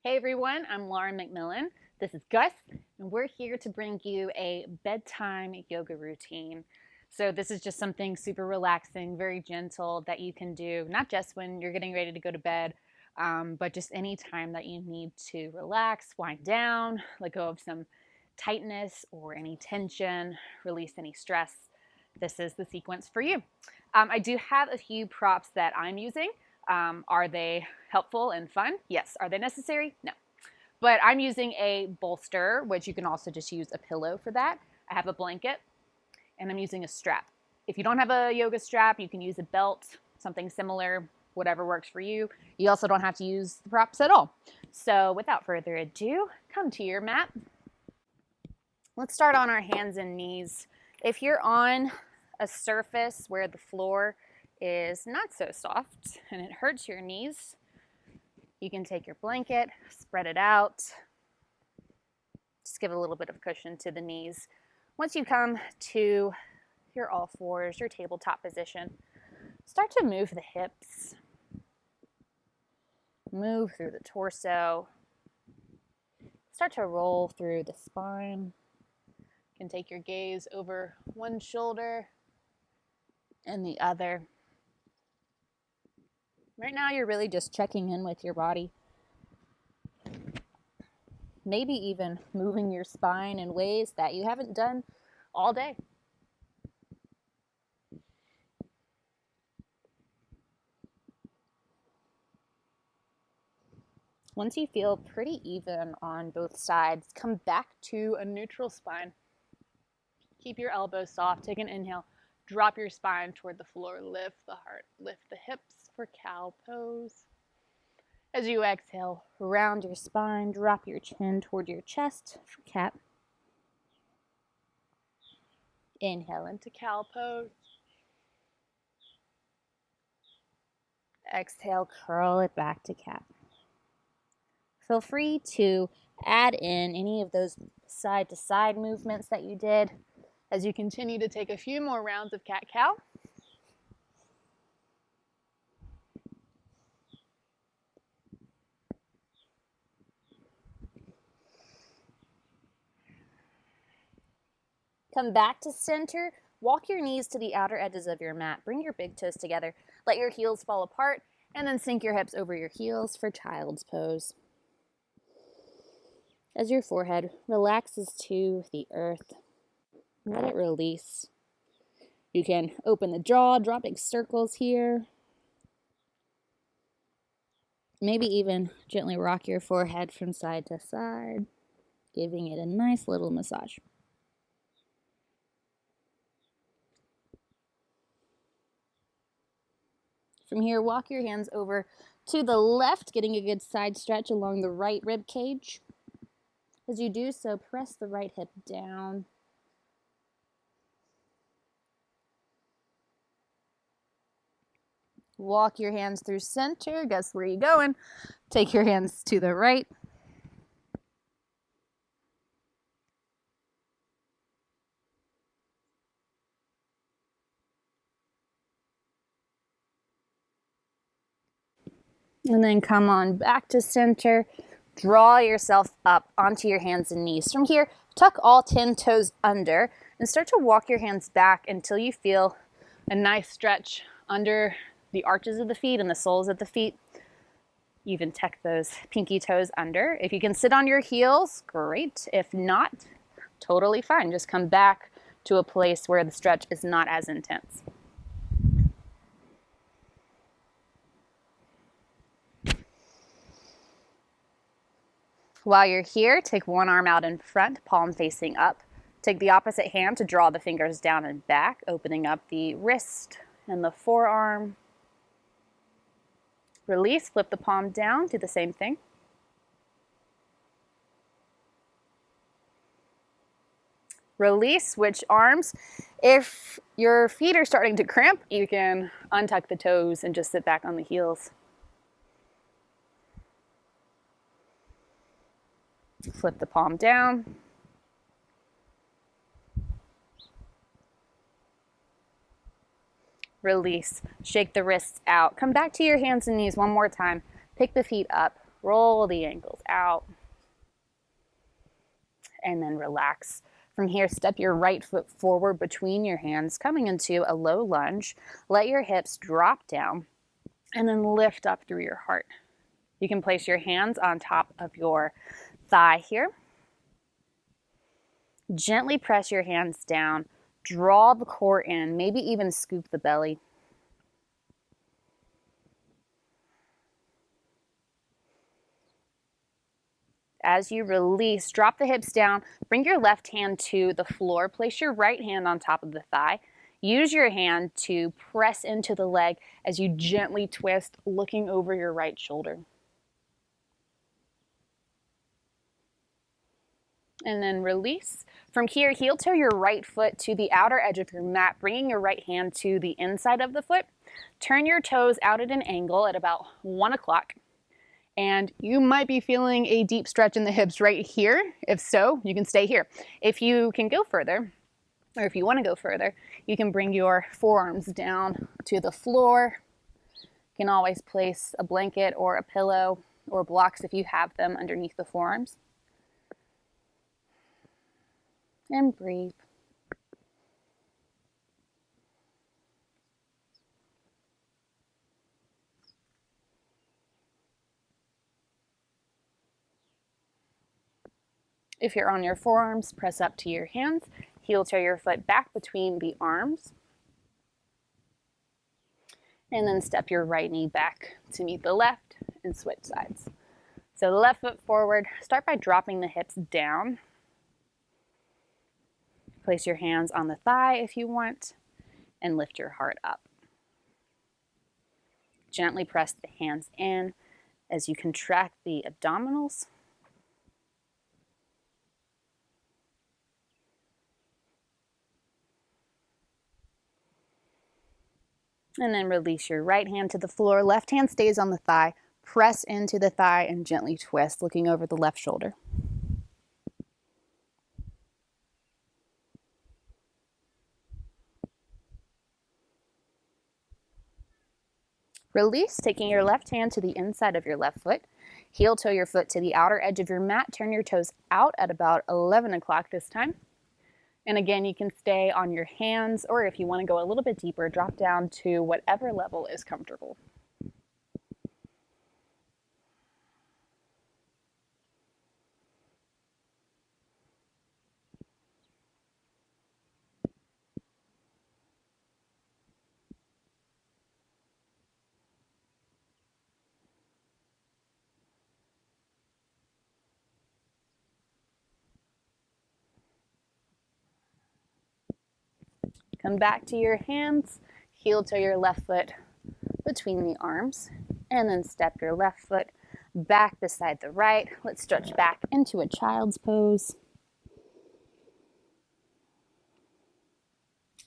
Hey everyone, I'm Lauren McMillan. This is Gus, and we're here to bring you a bedtime yoga routine. So, this is just something super relaxing, very gentle that you can do, not just when you're getting ready to go to bed, but just any time that you need to relax, wind down, let go of some tightness or any tension, release any stress. This is the sequence for you. I do have a few props that I'm using. Are they helpful and fun? Yes. Are they necessary? No. But I'm using a bolster, which you can also just use a pillow for that. I have a blanket, and I'm using a strap. If you don't have a yoga strap, you can use a belt, something similar, whatever works for you. You also don't have to use the props at all. So without further ado, come to your mat. Let's start on our hands and knees. If you're on a surface where the floor is not so soft and it hurts your knees, you can take your blanket, spread it out, just give a little bit of cushion to the knees. Once you come to your all fours, your tabletop position, start to move the hips, move through the torso, start to roll through the spine. You can take your gaze over one shoulder and the other. Right now, you're really just checking in with your body. Maybe even moving your spine in ways that you haven't done all day. Once you feel pretty even on both sides, come back to a neutral spine. Keep your elbows soft. Take an inhale. Drop your spine toward the floor. Lift the heart. Lift the hips for cow pose. As you exhale, round your spine. Drop your chin toward your chest for cat. Inhale into cow pose. Exhale, curl it back to cat. Feel free to add in any of those side-to-side movements that you did as you continue to take a few more rounds of cat-cow. Come back to center. Walk your knees to the outer edges of your mat. Bring your big toes together. Let your heels fall apart, and then sink your hips over your heels for child's pose. As your forehead relaxes to the earth, let it release. You can open the jaw, draw big circles here. Maybe even gently rock your forehead from side to side, giving it a nice little massage. From here, walk your hands over to the left, getting a good side stretch along the right rib cage. As you do so, press the right hip down. Walk your hands through center. Guess where you're going? Take your hands to the right. And then come on back to center. Draw yourself up onto your hands and knees. From here, tuck all 10 toes under and start to walk your hands back until you feel a nice stretch under the arches of the feet and the soles of the feet. Even tuck those pinky toes under. If you can sit on your heels, great. If not, totally fine. Just come back to a place where the stretch is not as intense. While you're here, take one arm out in front, palm facing up. Take the opposite hand to draw the fingers down and back, opening up the wrist and the forearm. Release, flip the palm down, do the same thing. Release, switch arms. If your feet are starting to cramp, you can untuck the toes and just sit back on the heels. Flip the palm down. Release. Shake the wrists out. Come back to your hands and knees one more time. Pick the feet up. Roll the ankles out. And then relax. From here, step your right foot forward between your hands, coming into a low lunge. Let your hips drop down and then lift up through your heart. You can place your hands on top of your thigh here. Gently press your hands down. Draw the core in, maybe even scoop the belly. As you release, drop the hips down, bring your left hand to the floor, place your right hand on top of the thigh. Use your hand to press into the leg as you gently twist, looking over your right shoulder. And then release. From here, heel toe your right foot to the outer edge of your mat, bringing your right hand to the inside of the foot. Turn your toes out at an angle at about 1 o'clock. And you might be feeling a deep stretch in the hips right here. If so, you can stay here. If you can go further, or if you want to go further, you can bring your forearms down to the floor. You can always place a blanket or a pillow or blocks if you have them underneath the forearms. And breathe. If you're on your forearms, press up to your hands. Heel toe your foot back between the arms. And then step your right knee back to meet the left and switch sides. So the left foot forward. Start by dropping the hips down. Place your hands on the thigh if you want, and lift your heart up. Gently press the hands in as you contract the abdominals. And then release your right hand to the floor. Left hand stays on the thigh. Press into the thigh and gently twist, looking over the left shoulder. Release, taking your left hand to the inside of your left foot. Heel toe your foot to the outer edge of your mat. Turn your toes out at about 11 o'clock this time. And again, you can stay on your hands, or if you want to go a little bit deeper, drop down to whatever level is comfortable. Come back to your hands, heel toe your left foot between the arms, and then step your left foot back beside the right. Let's stretch back into a child's pose.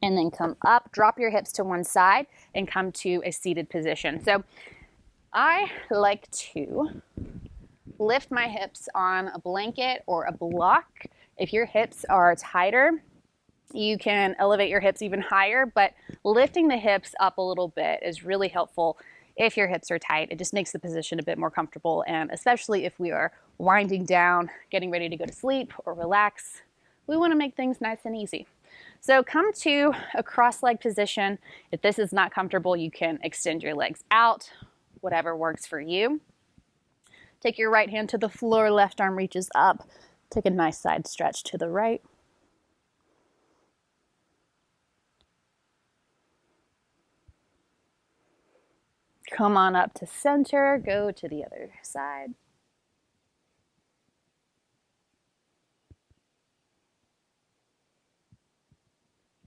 And then come up, drop your hips to one side, and come to a seated position. So I like to lift my hips on a blanket or a block. If your hips are tighter, you can elevate your hips even higher, but lifting the hips up a little bit is really helpful if your hips are tight. It just makes the position a bit more comfortable, and especially if we are winding down, getting ready to go to sleep or relax, we want to make things nice and easy. So come to a cross-leg position. If this is not comfortable, you can extend your legs out, whatever works for you. Take your right hand to the floor, left arm reaches up. Take a nice side stretch to the right. Come on up to center, go to the other side.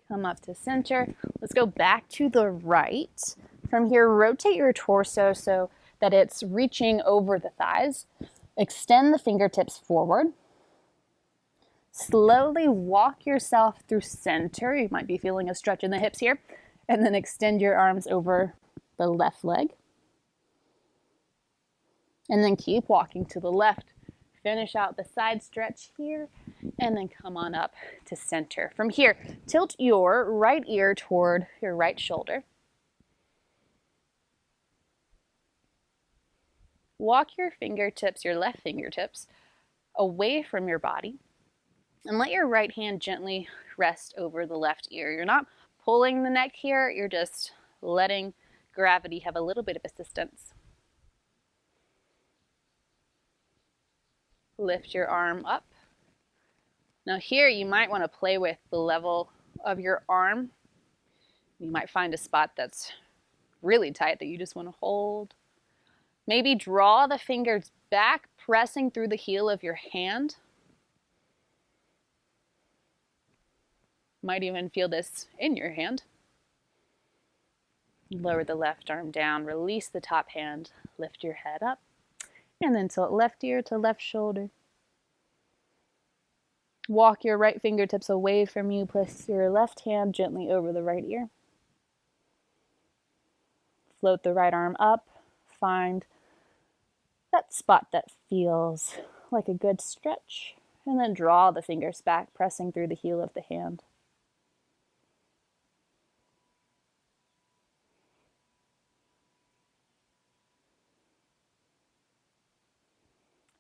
Come up to center. Let's go back to the right. From here, rotate your torso so that it's reaching over the thighs. Extend the fingertips forward. Slowly walk yourself through center. You might be feeling a stretch in the hips here. And then extend your arms over the left leg. And then keep walking to the left. Finish out the side stretch here, and then come on up to center. From here, tilt your right ear toward your right shoulder. Walk your fingertips, your left fingertips, away from your body and let your right hand gently rest over the left ear. You're not pulling the neck here, you're just letting gravity have a little bit of assistance. Lift your arm up. Now here you might want to play with the level of your arm. You might find a spot that's really tight that you just want to hold. Maybe draw the fingers back, pressing through the heel of your hand. Might even feel this in your hand. Lower the left arm down, release the top hand, lift your head up, and then tilt left ear to left shoulder. Walk your right fingertips away from you, place your left hand gently over the right ear. Float the right arm up, find that spot that feels like a good stretch, and then draw the fingers back, pressing through the heel of the hand.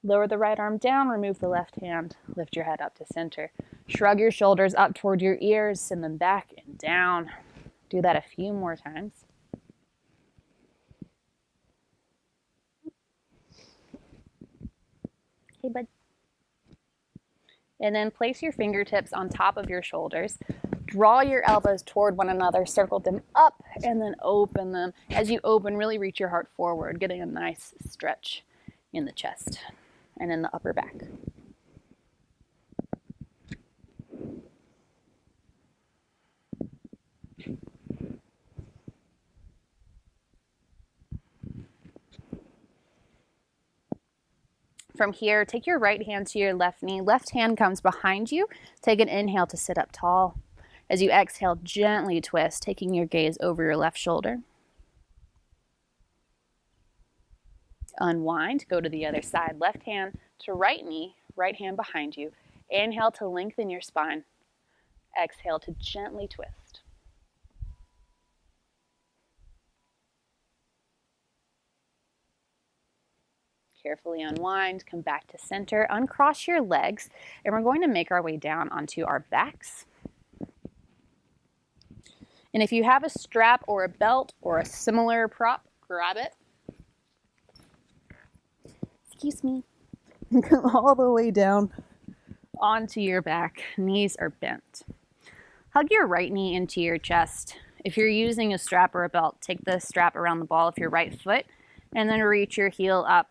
Lower the right arm down, remove the left hand, lift your head up to center. Shrug your shoulders up toward your ears, send them back and down. Do that a few more times. Hey, bud. And then place your fingertips on top of your shoulders. Draw your elbows toward one another, circle them up, and then open them. As you open, really reach your heart forward, getting a nice stretch in the chest and in the upper back. From here, take your right hand to your left knee. Left hand comes behind you. Take an inhale to sit up tall. As you exhale, gently twist, taking your gaze over your left shoulder. Unwind, go to the other side. Left hand to right knee, right hand behind you. Inhale to lengthen your spine. Exhale to gently twist. Carefully unwind, come back to center, uncross your legs, and we're going to make our way down onto our backs. And if you have a strap or a belt or a similar prop, grab it. Excuse me. Come all the way down onto your back. Knees are bent. Hug your right knee into your chest. If you're using a strap or a belt, take the strap around the ball of your right foot and then reach your heel up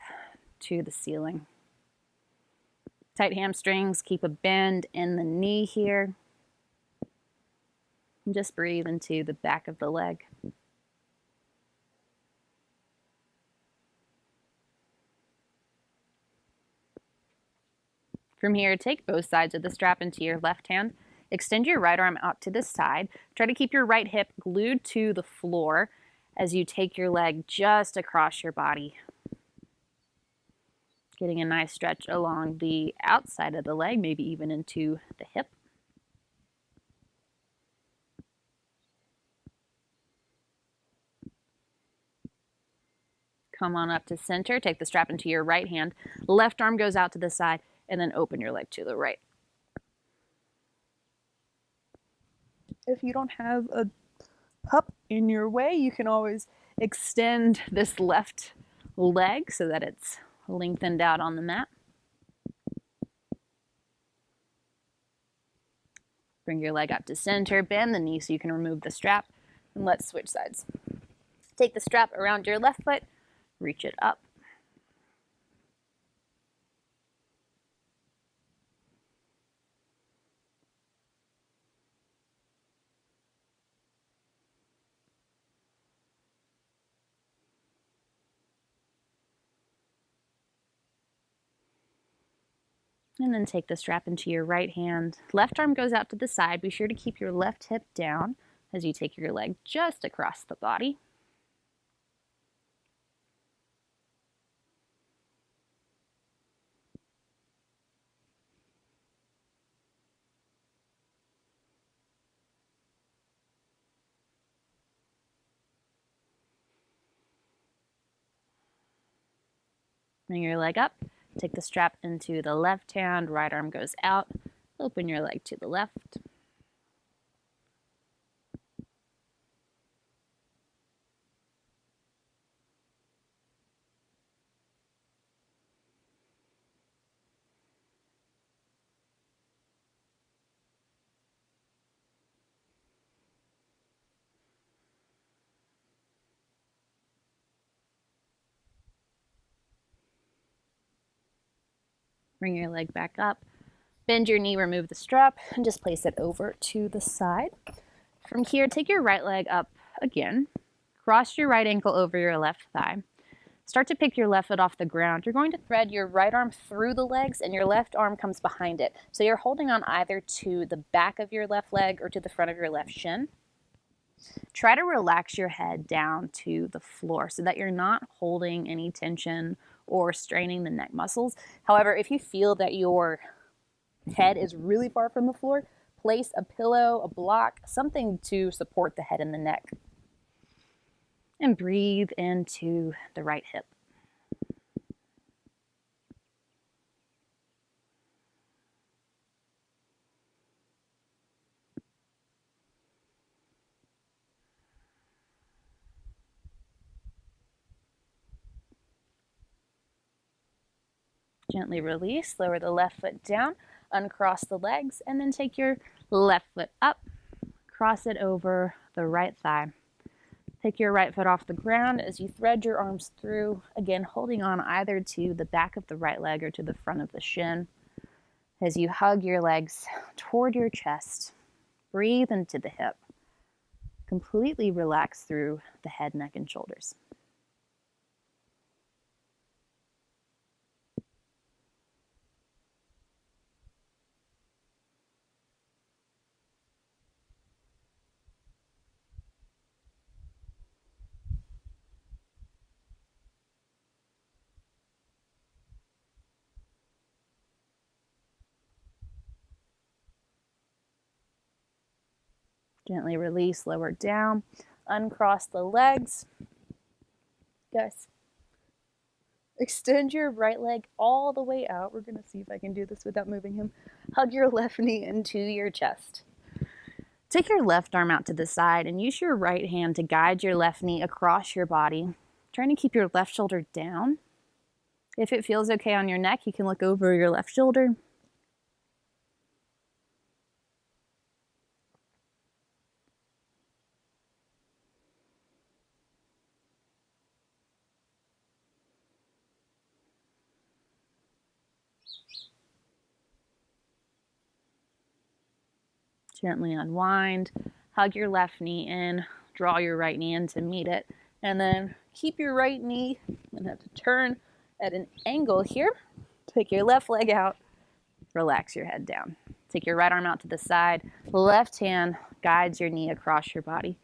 to the ceiling. Tight hamstrings, keep a bend in the knee here. And just breathe into the back of the leg. From here, take both sides of the strap into your left hand. Extend your right arm out to the side. Try to keep your right hip glued to the floor as you take your leg just across your body. Getting a nice stretch along the outside of the leg, maybe even into the hip. Come on up to center. Take the strap into your right hand. Left arm goes out to the side, and then open your leg to the right. If you don't have a pup in your way, you can always extend this left leg so that it's lengthened out on the mat. Bring your leg up to center, bend the knee so you can remove the strap, and let's switch sides. Take the strap around your left foot, reach it up. And then take the strap into your right hand. Left arm goes out to the side. Be sure to keep your left hip down as you take your leg just across the body. Bring your leg up. Take the strap into the left hand. Right arm goes out. Open your leg to the left. Bring your leg back up. Bend your knee, remove the strap, and just place it over to the side. From here, take your right leg up again. Cross your right ankle over your left thigh. Start to pick your left foot off the ground. You're going to thread your right arm through the legs and your left arm comes behind it. So you're holding on either to the back of your left leg or to the front of your left shin. Try to relax your head down to the floor so that you're not holding any tension or straining the neck muscles. However, if you feel that your head is really far from the floor, place a pillow, a block, something to support the head and the neck. And breathe into the right hip. Gently release, lower the left foot down, uncross the legs, and then take your left foot up, cross it over the right thigh. Take your right foot off the ground as you thread your arms through, again holding on either to the back of the right leg or to the front of the shin. As you hug your legs toward your chest, breathe into the hip. Completely relax through the head, neck, and shoulders. Gently release, lower down, uncross the legs. Guys, extend your right leg all the way out. We're gonna see if I can do this without moving him. Hug your left knee into your chest. Take your left arm out to the side and use your right hand to guide your left knee across your body, trying to keep your left shoulder down. If it feels okay on your neck, you can look over your left shoulder. Gently unwind, hug your left knee in, draw your right knee in to meet it, and then keep your right knee, and have to turn at an angle here. Take your left leg out, relax your head down. Take your right arm out to the side, left hand guides your knee across your body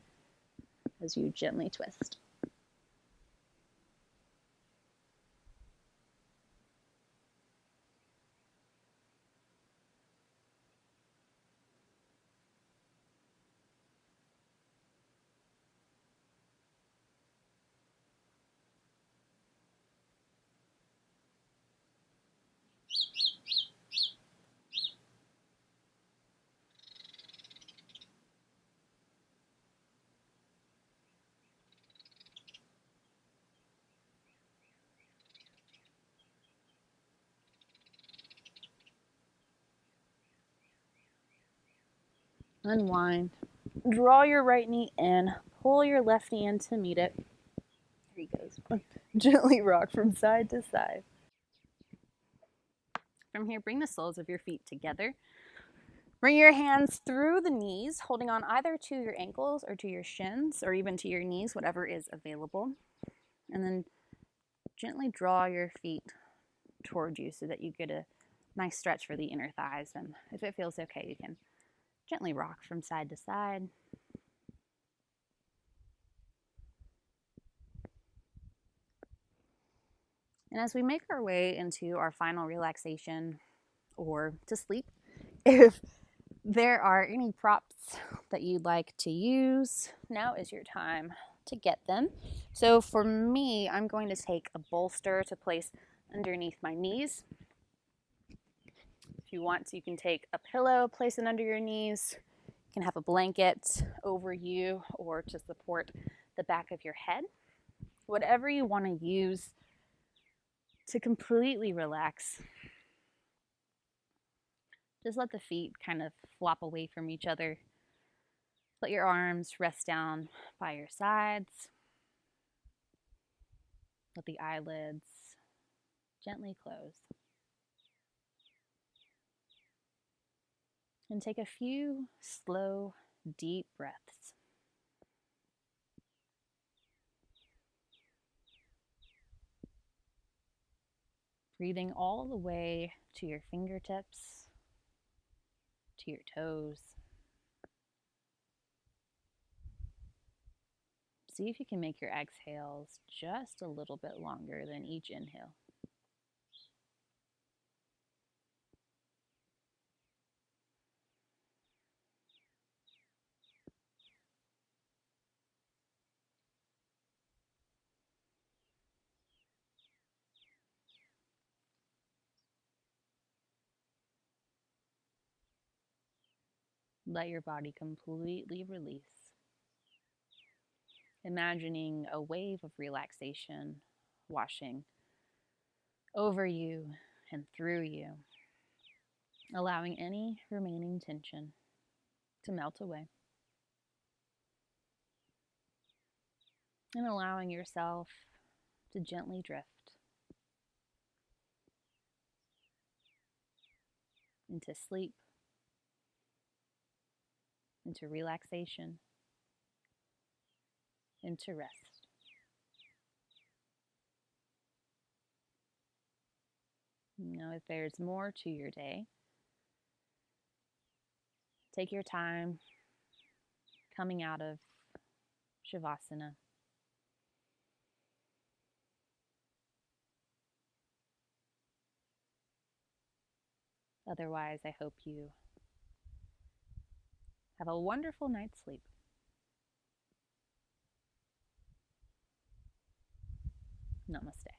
as you gently twist. Unwind. Draw your right knee in, pull your left knee in to meet it. Here he goes. Gently rock from side to side. From here, bring the soles of your feet together. Bring your hands through the knees, holding on either to your ankles or to your shins, or even to your knees, whatever is available. And then gently draw your feet toward you so that you get a nice stretch for the inner thighs. And if it feels okay, you can gently rock from side to side. And as we make our way into our final relaxation or to sleep, if there are any props that you'd like to use, now is your time to get them. So for me, I'm going to take a bolster to place underneath my knees. If you want to, you can take a pillow, place it under your knees. You can have a blanket over you or to support the back of your head. Whatever you want to use to completely relax. Just let the feet kind of flop away from each other. Let your arms rest down by your sides. Let the eyelids gently close. And take a few slow, deep breaths. Breathing all the way to your fingertips, to your toes. See if you can make your exhales just a little bit longer than each inhale. Let your body completely release. Imagining a wave of relaxation washing over you and through you, allowing any remaining tension to melt away. And allowing yourself to gently drift into sleep, into relaxation, into rest. If there's more to your day, take your time coming out of Shavasana. Otherwise, I hope you have a wonderful night's sleep. Namaste.